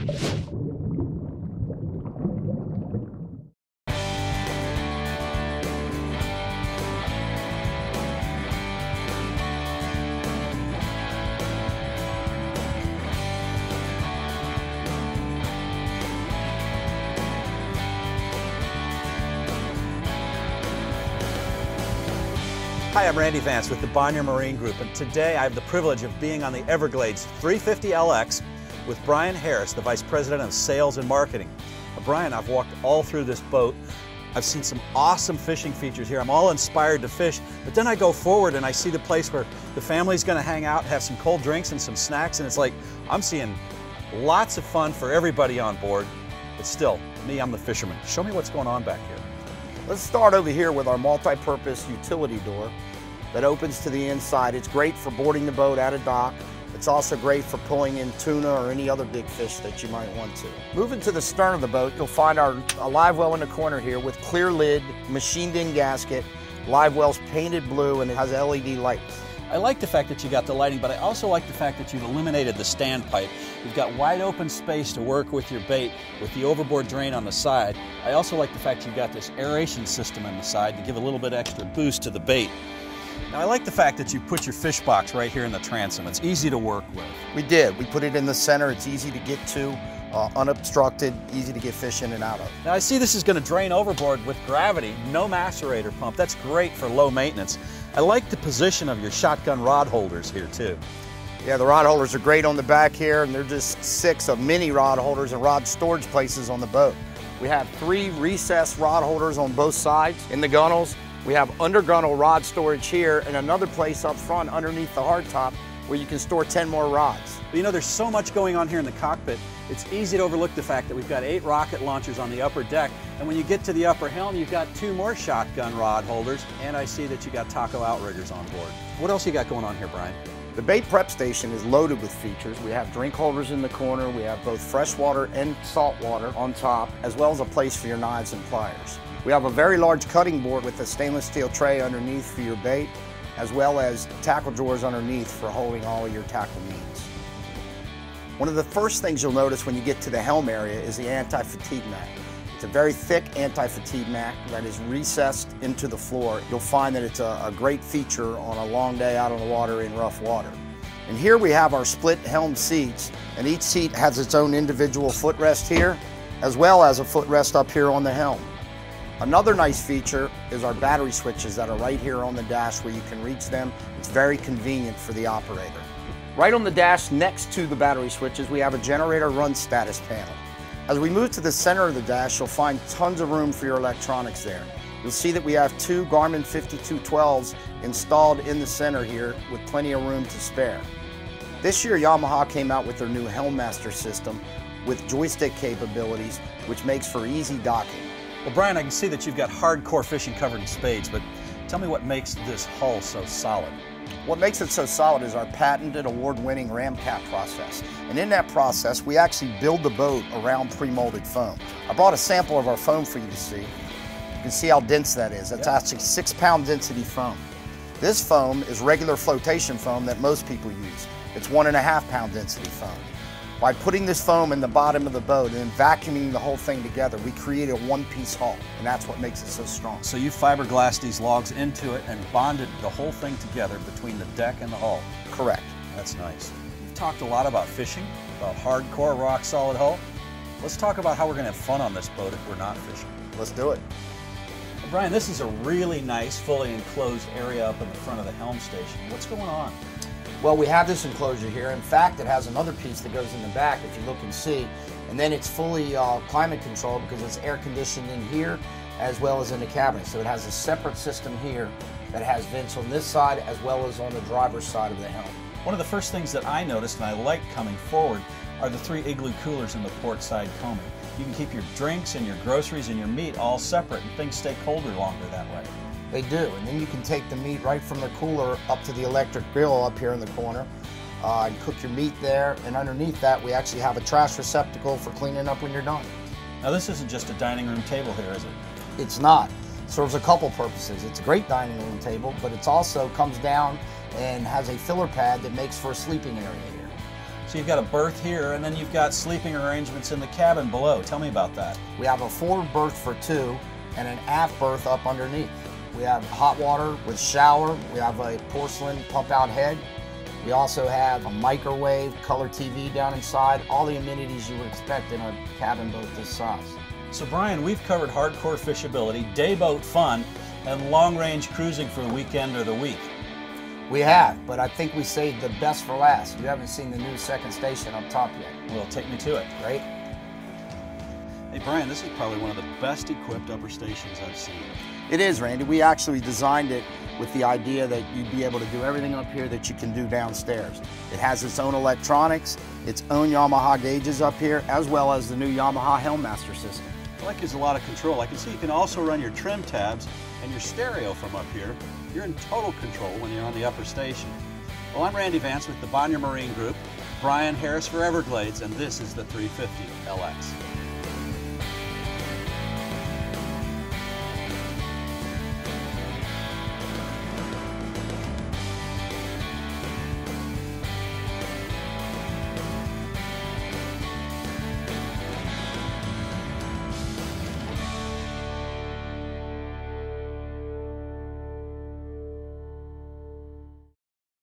Hi, I'm Randy Vance with the Bonnier Marine Group, and today I have the privilege of being on the Everglades 350LX with Bryan Harris, the Vice President of Sales and Marketing. Now, Bryan, I've walked all through this boat. I've seen some awesome fishing features here. I'm all inspired to fish, but then I go forward and I see the place where the family's going to hang out, have some cold drinks and some snacks, and it's like I'm seeing lots of fun for everybody on board, but still, me, I'm the fisherman. Show me what's going on back here. Let's start over here with our multi-purpose utility door that opens to the inside. It's great for boarding the boat at a dock. It's also great for pulling in tuna or any other big fish that you might want to. Moving to the stern of the boat, you'll find a live well in the corner here with clear lid, machined-in gasket. Live well's painted blue and it has LED lights. I like the fact that you got the lighting, but I also like the fact that you've eliminated the standpipe. You've got wide open space to work with your bait with the overboard drain on the side. I also like the fact you've got this aeration system on the side to give a little bit extra boost to the bait. Now I like the fact that you put your fish box right here in the transom. It's easy to work with. We did. We put it in the center. It's easy to get to, unobstructed, easy to get fish in and out of. Now I see this is going to drain overboard with gravity, no macerator pump. That's great for low maintenance. I like the position of your shotgun rod holders here too. Yeah, the rod holders are great on the back here, and they're just 6 of many rod holders and rod storage places on the boat. We have 3 recessed rod holders on both sides in the gunnels. We have under gunnel rod storage here and another place up front underneath the hardtop where you can store 10 more rods. But you know, there's so much going on here in the cockpit, it's easy to overlook the fact that we've got 8 rocket launchers on the upper deck, and when you get to the upper helm, you've got 2 more shotgun rod holders, and I see that you got taco outriggers on board. What else you got going on here, Bryan? The bait prep station is loaded with features. We have drink holders in the corner, we have both freshwater and saltwater on top, as well as a place for your knives and pliers. We have a very large cutting board with a stainless steel tray underneath for your bait, as well as tackle drawers underneath for holding all of your tackle needs. One of the first things you'll notice when you get to the helm area is the anti-fatigue mat. It's a very thick anti-fatigue mat that is recessed into the floor. You'll find that it's a great feature on a long day out on the water in rough water. And here we have our split helm seats, and each seat has its own individual footrest here, as well as a footrest up here on the helm. Another nice feature is our battery switches that are right here on the dash where you can reach them. It's very convenient for the operator. Right on the dash next to the battery switches, we have a generator run status panel. As we move to the center of the dash, you'll find tons of room for your electronics there. You'll see that we have 2 Garmin 5212s installed in the center here with plenty of room to spare. This year, Yamaha came out with their new Helmmaster system with joystick capabilities, which makes for easy docking. Well, Bryan, I can see that you've got hardcore fishing covered in spades, but tell me what makes this hull so solid. What makes it so solid is our patented award-winning ram cap process. And in that process, we actually build the boat around pre-molded foam. I brought a sample of our foam for you to see. You can see how dense that is. That's actually 6-pound density foam. This foam is regular flotation foam that most people use. It's 1.5-pound density foam. By putting this foam in the bottom of the boat and then vacuuming the whole thing together, we create a one-piece hull, and that's what makes it so strong. So you fiberglassed these logs into it and bonded the whole thing together between the deck and the hull? Correct. That's nice. We've talked a lot about fishing, about hardcore rock-solid hull. Let's talk about how we're going to have fun on this boat if we're not fishing. Let's do it. Well, Bryan, this is a really nice, fully enclosed area up in the front of the helm station. What's going on? Well, we have this enclosure here. In fact, it has another piece that goes in the back, if you look and see, and then it's fully climate controlled because it's air conditioned in here as well as in the cabin. So it has a separate system here that has vents on this side as well as on the driver's side of the helm. One of the first things that I noticed and I like coming forward are the 3 igloo coolers in the port side coaming. You can keep your drinks and your groceries and your meat all separate, and things stay colder longer that way. They do, and then you can take the meat right from the cooler up to the electric grill up here in the corner and cook your meat there, and underneath that we actually have a trash receptacle for cleaning up when you're done. Now this isn't just a dining room table here, is it? It's not. It serves a couple purposes. It's a great dining room table, but it also comes down and has a filler pad that makes for a sleeping area here. So you've got a berth here, and then you've got sleeping arrangements in the cabin below. Tell me about that. We have a forward berth for 2 and an aft berth up underneath. We have hot water with shower. We have a porcelain pump-out head. We also have a microwave, color TV down inside, all the amenities you would expect in a cabin boat this size. So Bryan, we've covered hardcore fishability, day boat fun, and long-range cruising for the weekend or the week. We have, but I think we saved the best for last. You haven't seen the new second station up top yet. Well, take me to it. Right? Hey Bryan, this is probably one of the best equipped upper stations I've seen. It is, Randy. We actually designed it with the idea that you'd be able to do everything up here that you can do downstairs. It has its own electronics, its own Yamaha gauges up here, as well as the new Yamaha Helmmaster system. I like there's a lot of control. I can see you can also run your trim tabs and your stereo from up here. You're in total control when you're on the upper station. Well, I'm Randy Vance with the Bonnier Marine Group, Bryan Harris for Everglades, and this is the 350 LX.